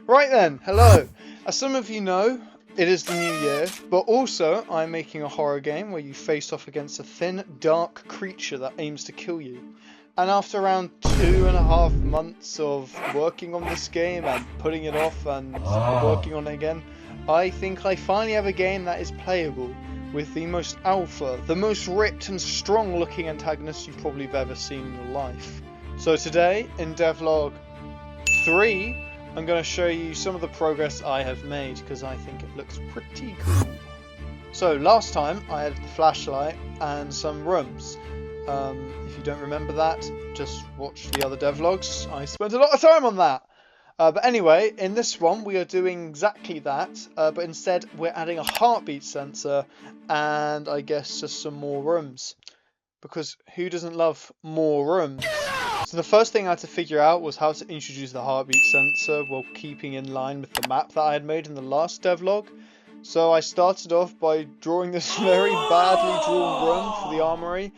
Right then, hello. As some of you know, it is the new year, but also I'm making a horror game where you face off against a thin, dark creature that aims to kill you. And after around 2.5 months of working on this game and putting it off and working on it again, I think I finally have a game that is playable with the most alpha, the most ripped and strong looking antagonist you've probably ever seen in your life. So today, in devlog 3, I'm going to show you some of the progress I have made because I think it looks pretty cool. So last time I had the flashlight and some rooms. If you don't remember that, just watch the other devlogs. I spent a lot of time on that. But anyway, in this one we are doing exactly that, but instead we're adding a heartbeat sensor and I guess just some more rooms. Because who doesn't love more rooms? So the first thing I had to figure out was how to introduce the heartbeat sensor while keeping in line with the map that I had made in the last devlog. So I started off by drawing this very badly drawn room for the armory,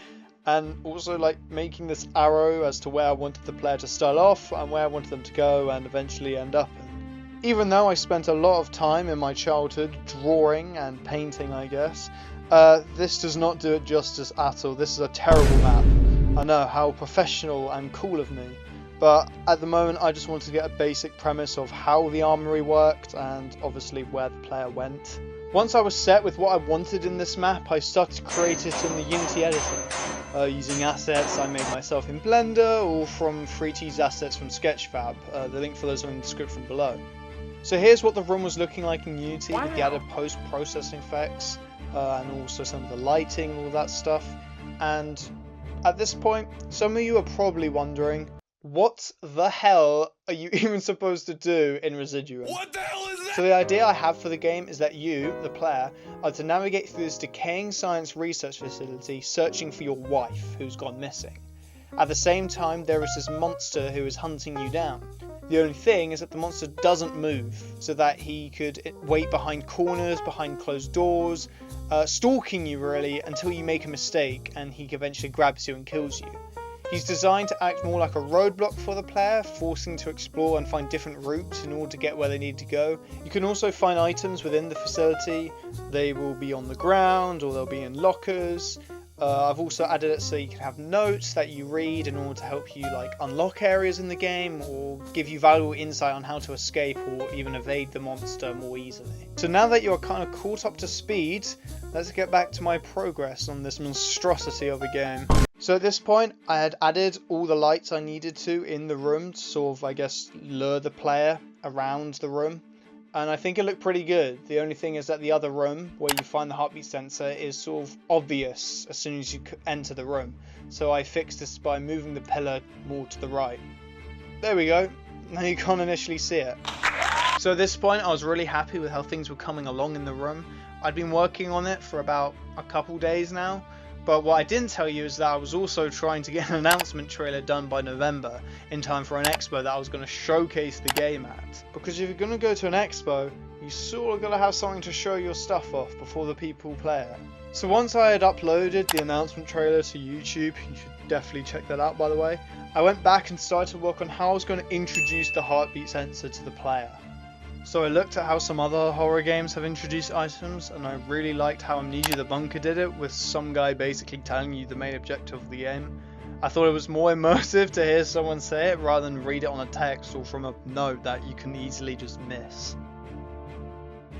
and also like making this arrow as to where I wanted the player to start off and where I wanted them to go and eventually end up in. Even though I spent a lot of time in my childhood drawing and painting, I guess, this does not do it justice at all. This is a terrible map. I know, how professional and cool of me, but at the moment I just wanted to get a basic premise of how the armory worked and obviously where the player went. Once I was set with what I wanted in this map, I started to create it in the Unity editor. Using assets I made myself in Blender or from 3T's assets from Sketchfab. The link for those are in the description below. So here's what the room was looking like in Unity with the added post-processing effects and also some of the lighting, all that stuff. And at this point, some of you are probably wondering, what the hell are you even supposed to do in RESIDUUM? What the hell is that? So the idea I have for the game is that you, the player, are to navigate through this decaying science research facility searching for your wife who's gone missing. At the same time, there is this monster who is hunting you down. The only thing is that the monster doesn't move, so that he could wait behind corners, behind closed doors, stalking you really until you make a mistake and he eventually grabs you and kills you. He's designed to act more like a roadblock for the player, forcing to explore and find different routes in order to get where they need to go. You can also find items within the facility. They will be on the ground or they'll be in lockers. I've also added it so you can have notes that you read in order to help you like unlock areas in the game or give you valuable insight on how to escape or even evade the monster more easily. So now that you're kind of caught up to speed, let's get back to my progress on this monstrosity of a game. So at this point I had added all the lights I needed to in the room to sort of I guess lure the player around the room. And I think it looked pretty good. The only thing is that the other room, where you find the heartbeat sensor, is sort of obvious as soon as you enter the room. So I fixed this by moving the pillar more to the right. There we go. Now you can't initially see it. So at this point I was really happy with how things were coming along in the room. I'd been working on it for about a couple days now. But what I didn't tell you is that I was also trying to get an announcement trailer done by November in time for an expo that I was going to showcase the game at. Because if you're going to go to an expo, you sort of got to have something to show your stuff off before the people play it. So once I had uploaded the announcement trailer to YouTube, you should definitely check that out by the way, I went back and started to work on how I was going to introduce the heartbeat sensor to the player. So I looked at how some other horror games have introduced items, and I really liked how Amnesia the Bunker did it, with some guy basically telling you the main objective of the game. I thought it was more immersive to hear someone say it rather than read it on a text or from a note that you can easily just miss.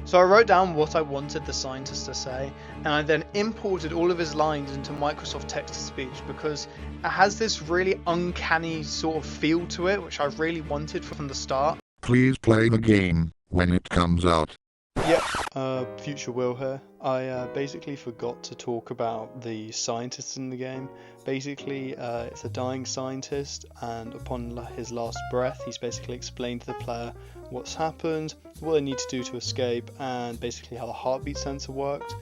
So I wrote down what I wanted the scientist to say, and I then imported all of his lines into Microsoft Text-to-Speech because it has this really uncanny sort of feel to it, which I really wanted from the start. Please play the game when it comes out. Yep, future Will here. I basically forgot to talk about the scientist in the game. Basically, it's a dying scientist, and upon his last breath, he's basically explained to the player what's happened, what they need to do to escape, and basically how the heartbeat sensor worked.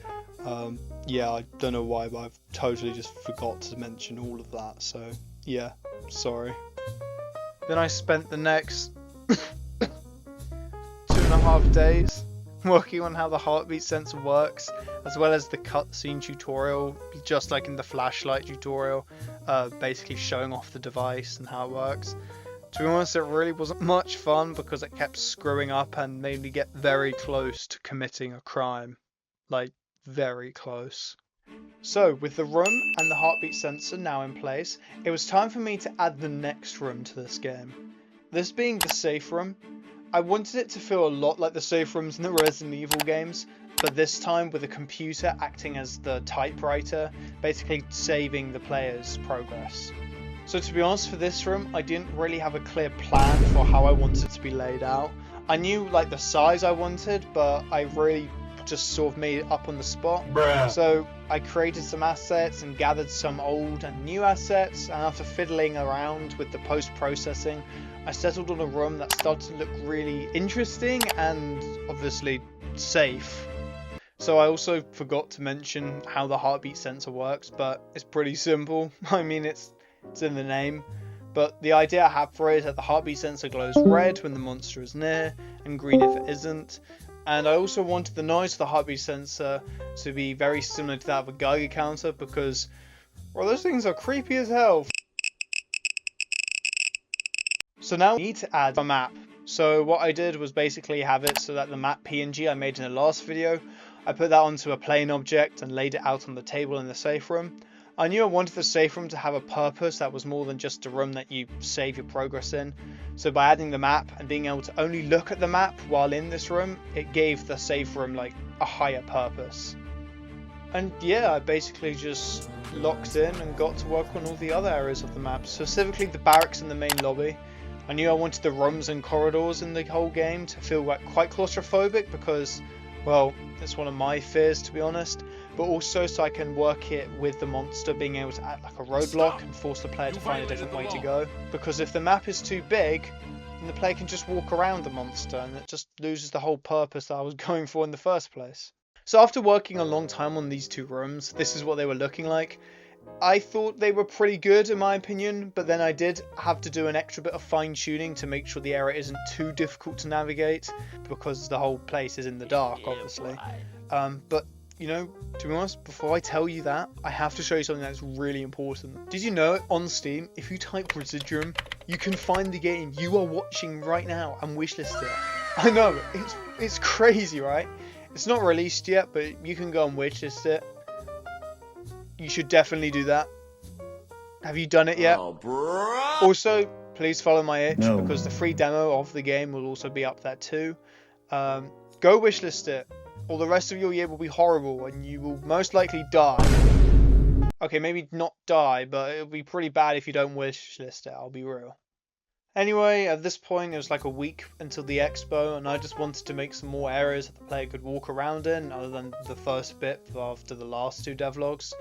Yeah, I don't know why, but I've totally just forgot to mention all of that, so yeah, sorry. Then I spent the next 2.5 days working on how the heartbeat sensor works, as well as the cutscene tutorial, just like in the flashlight tutorial, basically showing off the device and how it works. To be honest, it really wasn't much fun because it kept screwing up and made me get very close to committing a crime. Like, very close. So, with the room and the heartbeat sensor now in place, it was time for me to add the next room to this game. This being the safe room. I wanted it to feel a lot like the safe rooms in the Resident Evil games, but this time with a computer acting as the typewriter, basically saving the player's progress. So to be honest, for this room, I didn't really have a clear plan for how I wanted it to be laid out. I knew like the size I wanted, but I really just sort of made it up on the spot. Bruh. So I created some assets and gathered some old and new assets, and after fiddling around with the post-processing, I settled on a room that started to look really interesting and obviously safe. So I also forgot to mention how the heartbeat sensor works, but it's pretty simple. I mean, it's in the name. But the idea I have for it is that the heartbeat sensor glows red when the monster is near and green if it isn't. And I also wanted the noise of the heartbeat sensor to be very similar to that of a Geiger counter because, well, those things are creepy as hell. So now we need to add a map. So what I did was basically have it so that the map PNG I made in the last video, I put that onto a plain object and laid it out on the table in the safe room. I knew I wanted the safe room to have a purpose that was more than just a room that you save your progress in. So by adding the map and being able to only look at the map while in this room, it gave the safe room like a higher purpose. And yeah, I basically just locked in and got to work on all the other areas of the map, specifically the barracks and the main lobby. I knew I wanted the rooms and corridors in the whole game to feel like quite claustrophobic because, well, it's one of my fears to be honest, but also so I can work it with the monster being able to act like a roadblock and force the player to find a different way to go. Because if the map is too big, then the player can just walk around the monster and it just loses the whole purpose that I was going for in the first place. So after working a long time on these two rooms, this is what they were looking like. I thought they were pretty good in my opinion, but then I did have to do an extra bit of fine tuning to make sure the area isn't too difficult to navigate because the whole place is in the dark obviously. But you know, to be honest, before I tell you that, I have to show you something that's really important. Did you know on Steam, if you type RESIDUUM, you can find the game you are watching right now and wishlist it. I know, it's crazy, right? It's not released yet, but you can go and wishlist it. You should definitely do that. Have you done it yet? Oh, bro. Also, please follow my itch because the free demo of the game will also be up there too. Go wishlist it, or the rest of your year will be horrible and you will most likely die. Okay, maybe not die, but it'll be pretty bad if you don't wishlist it, I'll be real. Anyway, at this point it was like a week until the expo and I just wanted to make some more areas that the player could walk around in other than the first bit after the last two devlogs.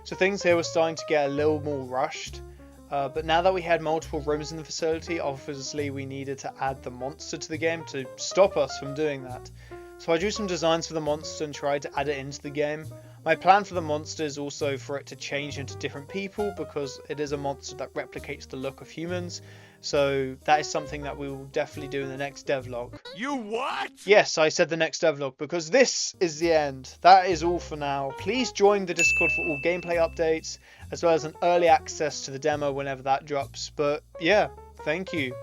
So things here were starting to get a little more rushed, but now that we had multiple rooms in the facility, obviously we needed to add the monster to the game to stop us from doing that. So I drew some designs for the monster and tried to add it into the game. My plan for the monster is also for it to change into different people because it is a monster that replicates the look of humans. So that is something that we will definitely do in the next devlog. You what? Yes, I said the next devlog because this is the end. That is all for now. Please join the Discord for all gameplay updates as well as an early access to the demo whenever that drops. But yeah, thank you.